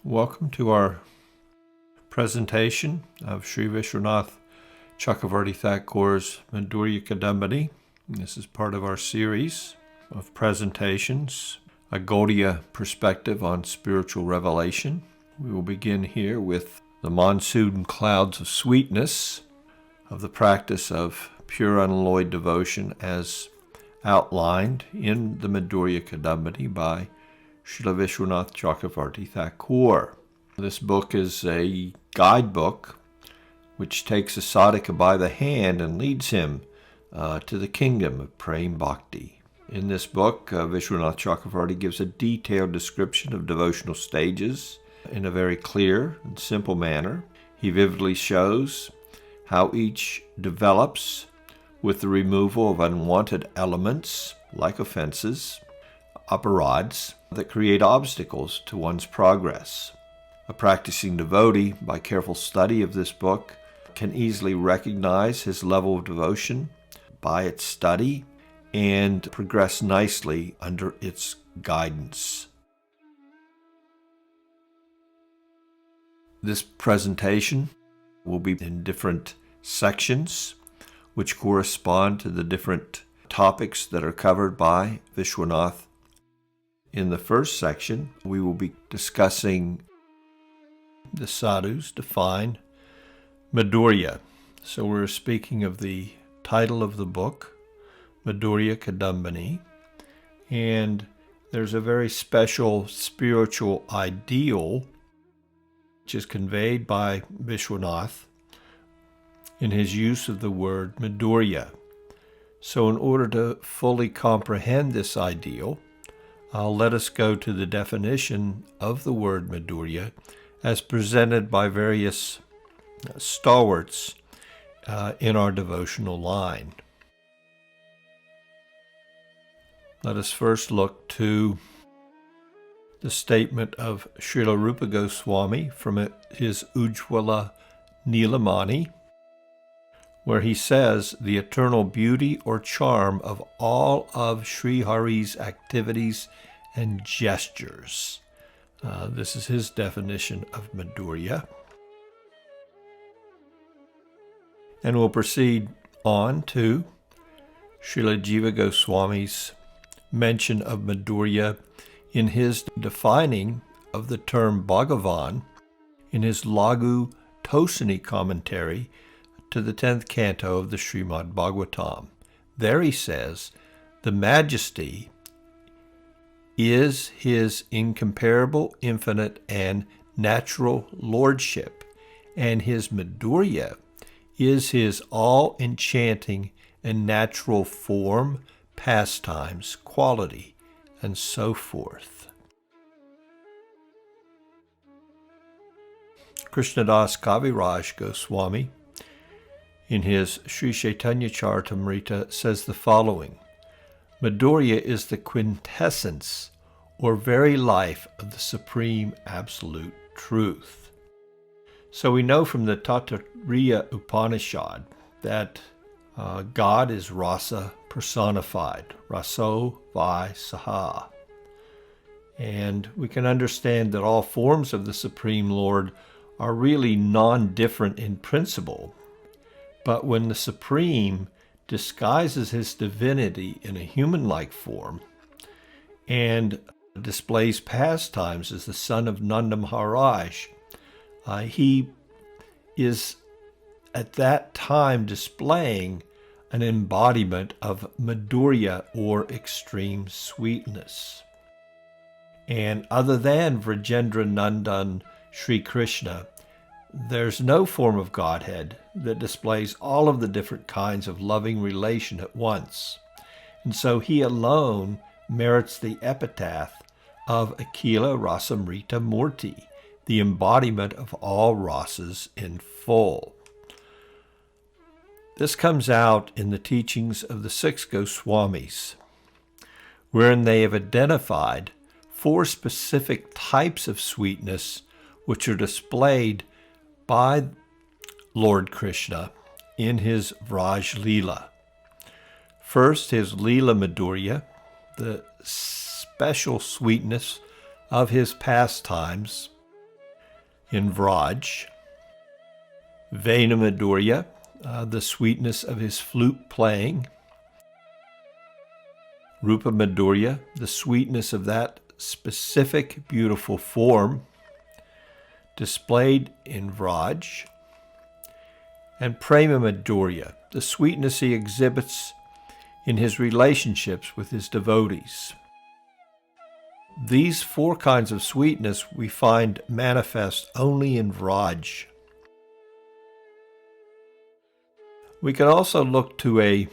Welcome to our presentation of Srila Visvanatha Cakravarti Thakura's Madhurya Kadambini. This is part of our series of presentations, a Gaudiya perspective on spiritual revelation. We will begin here with the monsoon clouds of sweetness of the practice of pure unalloyed devotion as outlined in the Madhurya Kadambini by Srila Visvanatha Cakravarti Thakura. This book is a guidebook which takes a sadhaka by the hand and leads him to the kingdom of praying Bhakti. In this book, Visvanatha Cakravarti gives a detailed description of devotional stages in a very clear and simple manner. He vividly shows how each develops with the removal of unwanted elements like offenses, aparadhas, that create obstacles to one's progress. A practicing devotee, by careful study of this book, can easily recognize his level of devotion by its study and progress nicely under its guidance. This presentation will be in different sections which correspond to the different topics that are covered by Visvanatha. In the first section, we will be discussing the Sadhus define Madhurya. So we're speaking of the title of the book, Madhurya Kadambini, and there's a very special spiritual ideal which is conveyed by Visvanatha in his use of the word Madhurya. So in order to fully comprehend this ideal, let us go to the definition of the word Madhurya as presented by various stalwarts in our devotional line. Let us first look to the statement of Srila Rupa Goswami from his Ujjvala Nilamani, where he says, the eternal beauty or charm of all of Sri Hari's activities and gestures. This is his definition of Madhurya. And we'll proceed on to Srila Jiva Goswami's mention of Madhurya in his defining of the term bhagavan in his Lagu Tosani commentary to the 10th canto of the Srimad Bhagavatam. There he says, the majesty is his incomparable, infinite, and natural lordship, and his Madhurya is his all-enchanting and natural form, pastimes, quality, and so forth. Krishnadas Kaviraj Goswami in his Sri Caitanya Charitamrita says the following: Madhurya is the quintessence or very life of the supreme absolute truth. So we know from the Taittiriya Upanishad that God is rasa personified, raso vai saha. And we can understand that all forms of the Supreme Lord are really non-different in principle. But when the Supreme disguises his divinity in a human-like form and displays pastimes as the son of Nanda Maharaj, he is at that time displaying an embodiment of Madhurya or extreme sweetness. And other than Vrajendra Nandan Sri Krishna, there's no form of Godhead that displays all of the different kinds of loving relation at once. And so he alone merits the epitaph of Akila Rasamrita Murti, the embodiment of all rasas in full. This comes out in the teachings of the 6 Goswamis, wherein they have identified 4 specific types of sweetness which are displayed by Lord Krishna in his Vraja Leela. First, his Leela Madhurya, the special sweetness of his pastimes, in Vraj. Vena Madhurya, the sweetness of his flute playing. Rupa Madhurya, the sweetness of that specific beautiful form displayed in Vraj. And Prema Madhurya, the sweetness he exhibits in his relationships with his devotees. These four kinds of sweetness we find manifest only in Vraj. We can also look to a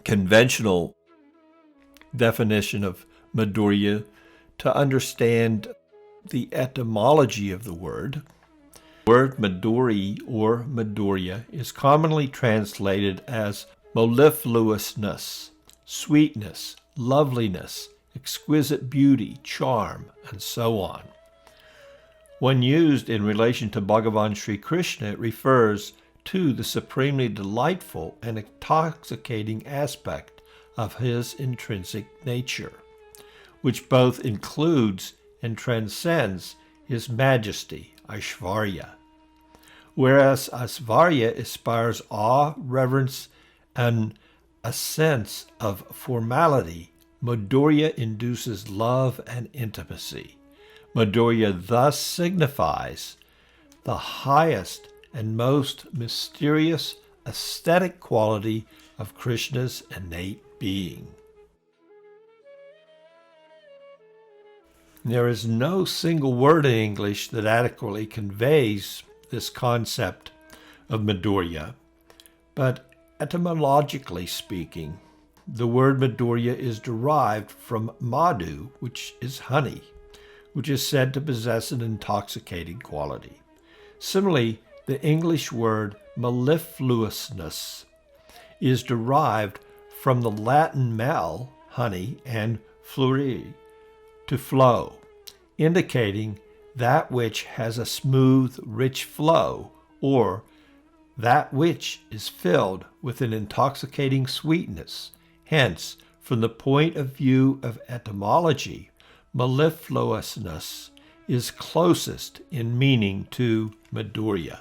conventional definition of Madhurya to understand the etymology of the word. The word Madhuri or Madhurya is commonly translated as mellifluousness, sweetness, loveliness, exquisite beauty, charm, and so on. When used in relation to Bhagavan Sri Krishna, it refers to the supremely delightful and intoxicating aspect of his intrinsic nature, which both includes and transcends his majesty, Aishvarya. Whereas Aishvarya inspires awe, reverence, and a sense of formality, Madhurya induces love and intimacy. Madhurya thus signifies the highest and most mysterious aesthetic quality of Krishna's innate being. There is no single word in English that adequately conveys this concept of Madhurya, but etymologically speaking, the word Madhurya is derived from madhu, which is honey, which is said to possess an intoxicating quality. Similarly, the English word mellifluousness is derived from the Latin mel, honey, and fluere, to flow, indicating that which has a smooth, rich flow, or that which is filled with an intoxicating sweetness. Hence, from the point of view of etymology, mellifluousness is closest in meaning to Madhurya.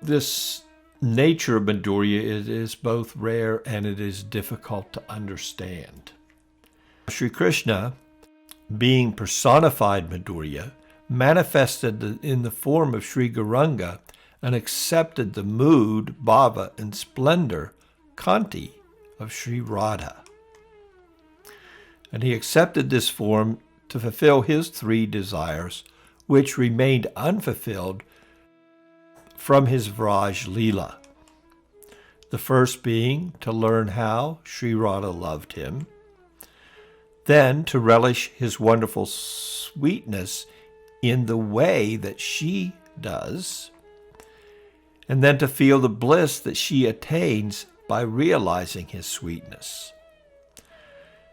This nature of Madhurya is both rare and it is difficult to understand. Sri Krishna, being personified Madhurya, manifested in the form of Sri Gauranga and accepted the mood, bhava, and splendor, kanti, of Sri Radha. And he accepted this form to fulfill his three desires, which remained unfulfilled from his Vraj Leela. The first being to learn how Sri Radha loved him, then to relish his wonderful sweetness in the way that she does, and then to feel the bliss that she attains by realizing his sweetness.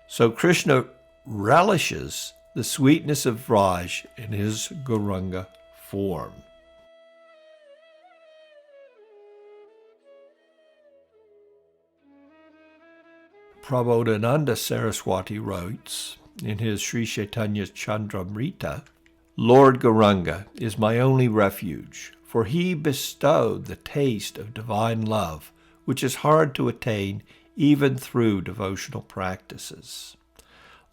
So Krishna relishes the sweetness of Vraj in his Gauranga form. Prabodhananda Saraswati writes in his Sri Chaitanya Chandramrita, Lord Gauranga is my only refuge, for he bestowed the taste of divine love, which is hard to attain even through devotional practices.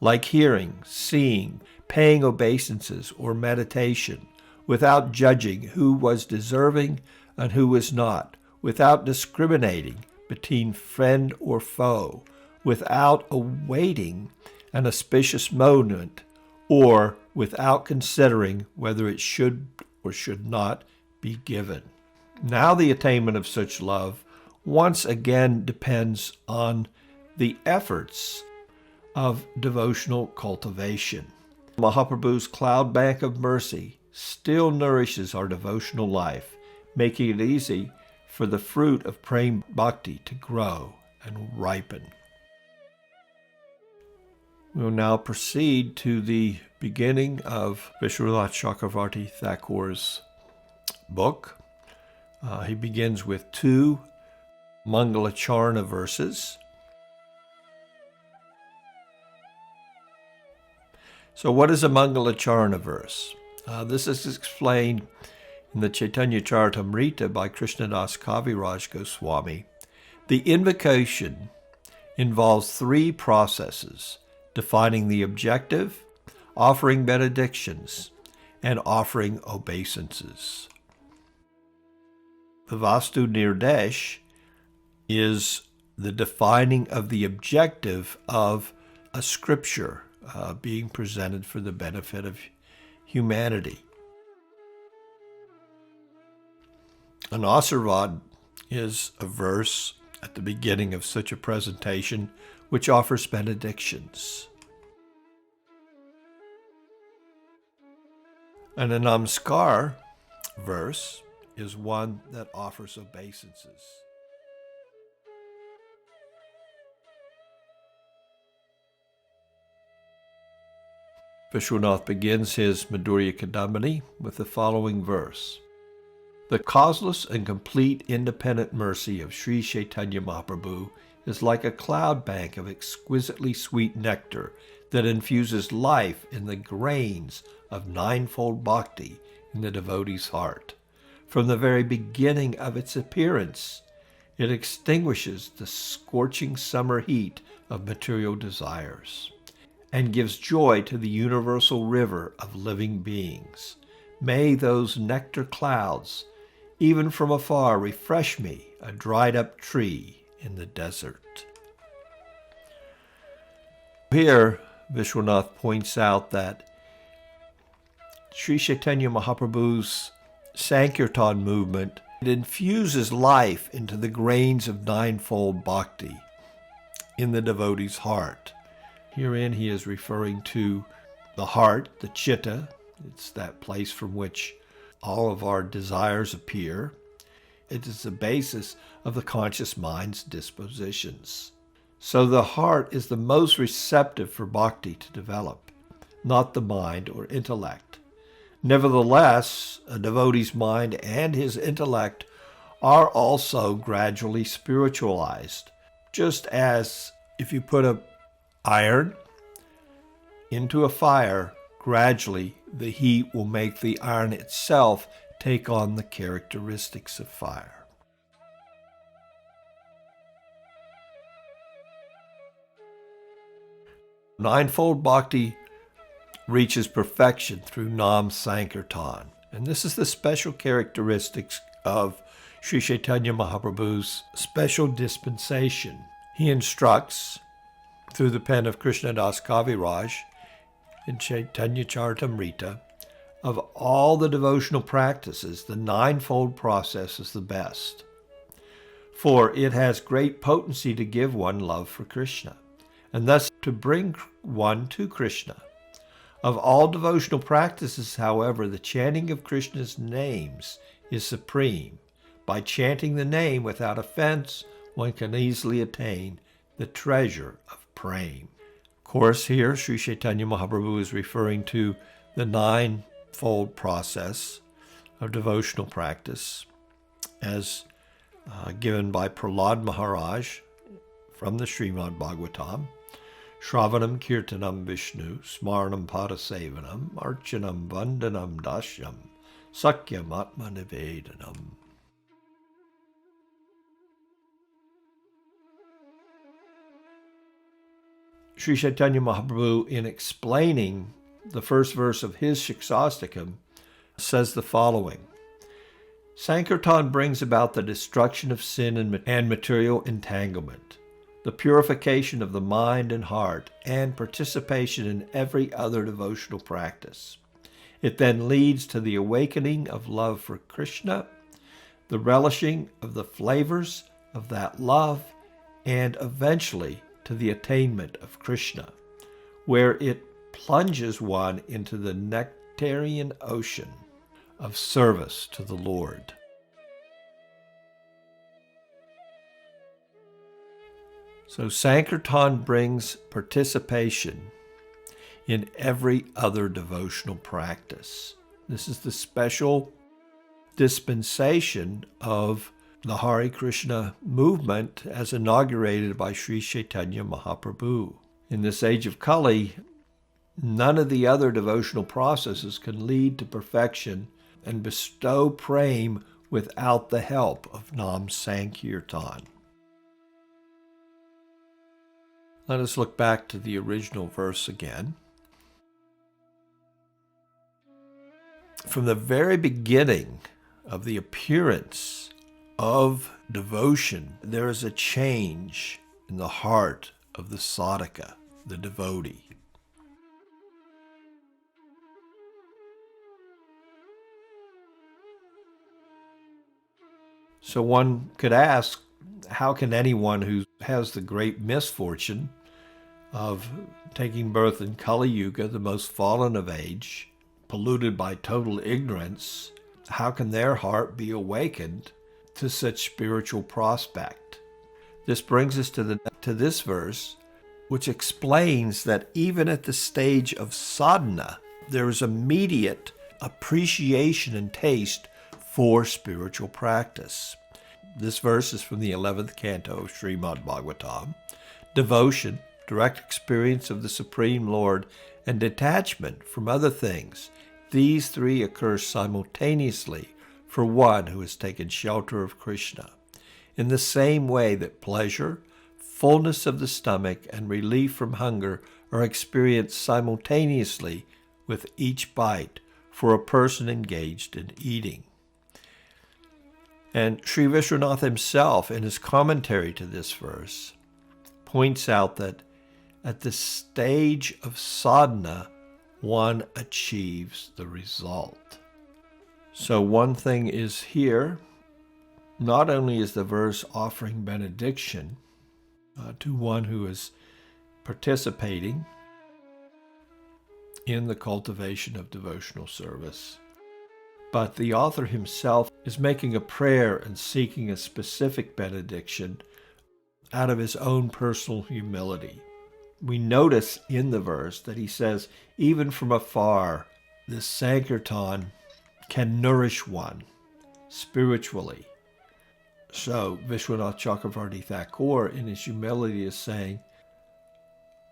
Like hearing, seeing, paying obeisances, or meditation, without judging who was deserving and who was not, without discriminating between friend or foe, without awaiting an auspicious moment, or without considering whether it should or should not be given. Now the attainment of such love once again depends on the efforts of devotional cultivation. Mahaprabhu's cloud bank of mercy still nourishes our devotional life, making it easy for the fruit of praying bhakti to grow and ripen. We'll now proceed to the beginning of Visvanatha Cakravarti Thakura's book. He begins with two Mangalacarana verses. So what is a Mangalacarana verse? This is explained in the Caitanya Mahaprabhu by Krishnadas Kaviraj Goswami. The invocation involves three processes: defining the objective, offering benedictions, and offering obeisances. The Vastu Nirdesh is the defining of the objective of a scripture being presented for the benefit of humanity. An Asirvad is a verse at the beginning of such a presentation which offers benedictions. And a Namaskar verse is one that offers obeisances. Vishwanath begins his Madhurya Kadambini with the following verse. The causeless and complete independent mercy of Sri Caitanya Mahaprabhu is like a cloud bank of exquisitely sweet nectar that infuses life in the grains of ninefold bhakti in the devotee's heart. From the very beginning of its appearance, it extinguishes the scorching summer heat of material desires and gives joy to the universal river of living beings. May those nectar clouds, even from afar, refresh me, a dried-up tree in the desert. Here, Vishwanath points out that Sri Caitanya Mahaprabhu's sankirtan movement, it infuses life into the grains of ninefold bhakti in the devotee's heart. Herein he is referring to the heart, the chitta. It's that place from which all of our desires appear. It is the basis of the conscious mind's dispositions. So the heart is the most receptive for bhakti to develop, not the mind or intellect. Nevertheless, a devotee's mind and his intellect are also gradually spiritualized, just as if you put an iron into a fire, gradually the heat will make the iron itself take on the characteristics of fire. Ninefold bhakti reaches perfection through Nam Sankirtan, and this is the special characteristics of Sri Caitanya Mahaprabhu's special dispensation. He instructs through the pen of Krishnadas Kaviraj in Caitanya Charitamrita, of all the devotional practices, the ninefold process is the best, for it has great potency to give one love for Krishna, and thus to bring one to Krishna. Of all devotional practices, however, the chanting of Krishna's names is supreme. By chanting the name without offense, one can easily attain the treasure of prema. Of course, here Sri Caitanya Mahaprabhu is referring to the ninefold process of devotional practice as given by Prahlad Maharaj from the Srimad Bhagavatam. Shravanam Kirtanam Vishnu, Smaranam Padasevanam, Archanam Vandanam Dashyam, Sakyam Atma Nivedanam. Sri Caitanya Mahaprabhu, in explaining the first verse of his Shiksastakam, says the following. Sankirtan brings about the destruction of sin and material entanglement, the purification of the mind and heart, and participation in every other devotional practice. It then leads to the awakening of love for Krishna, the relishing of the flavors of that love, and eventually to the attainment of Krishna, where it plunges one into the nectarian ocean of service to the Lord. So Sankirtan brings participation in every other devotional practice. This is the special dispensation of the Hare Krishna movement as inaugurated by Sri Caitanya Mahaprabhu. In this age of Kali, none of the other devotional processes can lead to perfection and bestow prema without the help of Nam Sankirtan. Let us look back to the original verse again. From the very beginning of the appearance of devotion, there is a change in the heart of the sadhaka, the devotee. So one could ask, how can anyone who has the great misfortune of taking birth in Kali Yuga, the most fallen of age, polluted by total ignorance, how can their heart be awakened to such spiritual prospect? This brings us to this verse, which explains that even at the stage of sadhana, there is immediate appreciation and taste for spiritual practice. This verse is from the 11th canto of Srimad Bhagavatam. Devotion, direct experience of the Supreme Lord, and detachment from other things, these three occur simultaneously for one who has taken shelter of Krishna, in the same way that pleasure, fullness of the stomach, and relief from hunger are experienced simultaneously with each bite for a person engaged in eating. And Sri Visvanatha himself, in his commentary to this verse, points out that at the stage of sadhana, one achieves the result. So one thing is here, not only is the verse offering benediction to one who is participating in the cultivation of devotional service, but the author himself is making a prayer and seeking a specific benediction out of his own personal humility. We notice in the verse that he says, even from afar, this sankirtan can nourish one spiritually. So Visvanatha Cakravarti Thakura, in his humility, is saying,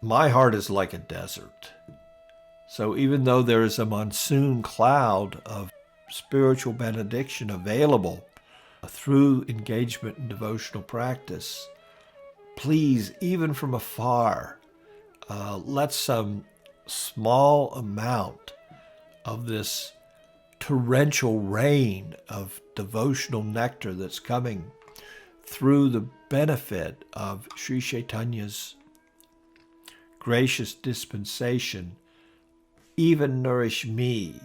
my heart is like a desert. So even though there is a monsoon cloud of spiritual benediction available through engagement in devotional practice, please, even from afar, let some small amount of this torrential rain of devotional nectar that's coming through the benefit of Sri Chaitanya's gracious dispensation, even nourish me,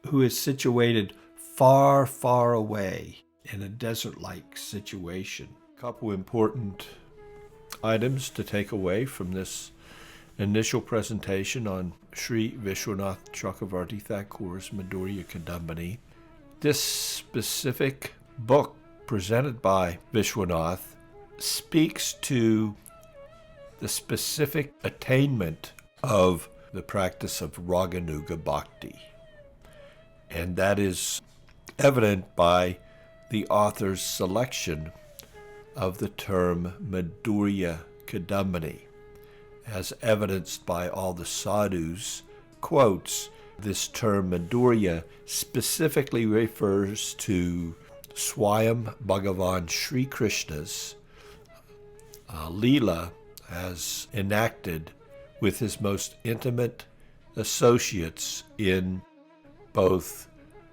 who is situated far, far away in a desert-like situation. A couple important items to take away from this initial presentation on Sri Visvanatha Cakravarti Thakura's Madhurya Kadambini. This specific book presented by Viswanath speaks to the specific attainment of the practice of raganuga bhakti. And that is evident by the author's selection of the term Madhurya Kadambini, as evidenced by all the sadhus' quotes. This term Madhurya specifically refers to Swayam Bhagavan Sri Krishna's Leela as enacted with his most intimate associates in both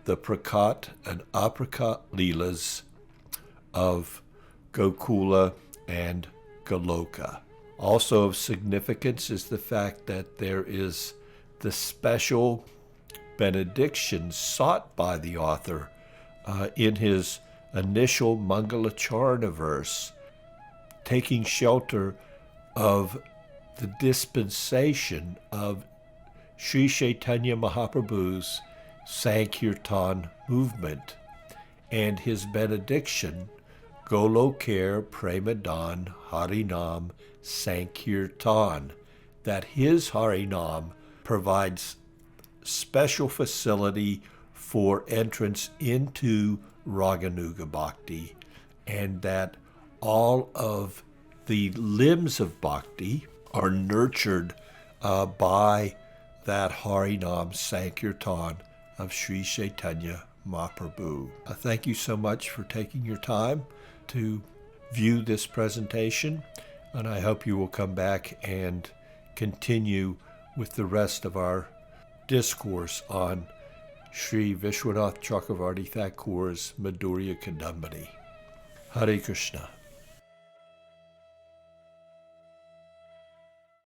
the Prakat and Aprakat Leelas of Gokula and Goloka. Also of significance is the fact that there is the special benediction sought by the author in his initial Mangalacarana verse, taking shelter of the dispensation of Sri Caitanya Mahaprabhu's sankirtan movement, and his benediction, Golokare Premadan Harinam Sankirtan, that his Harinam provides special facility for entrance into raganuga bhakti, and that all of the limbs of bhakti are nurtured by that harinama sankirtan of Sri Caitanya Mahaprabhu. Thank you so much for taking your time to view this presentation, and I hope you will come back and continue with the rest of our discourse on Sri Visvanatha Cakravarti Thakura's Madhurya Kadambini. Hare Krishna.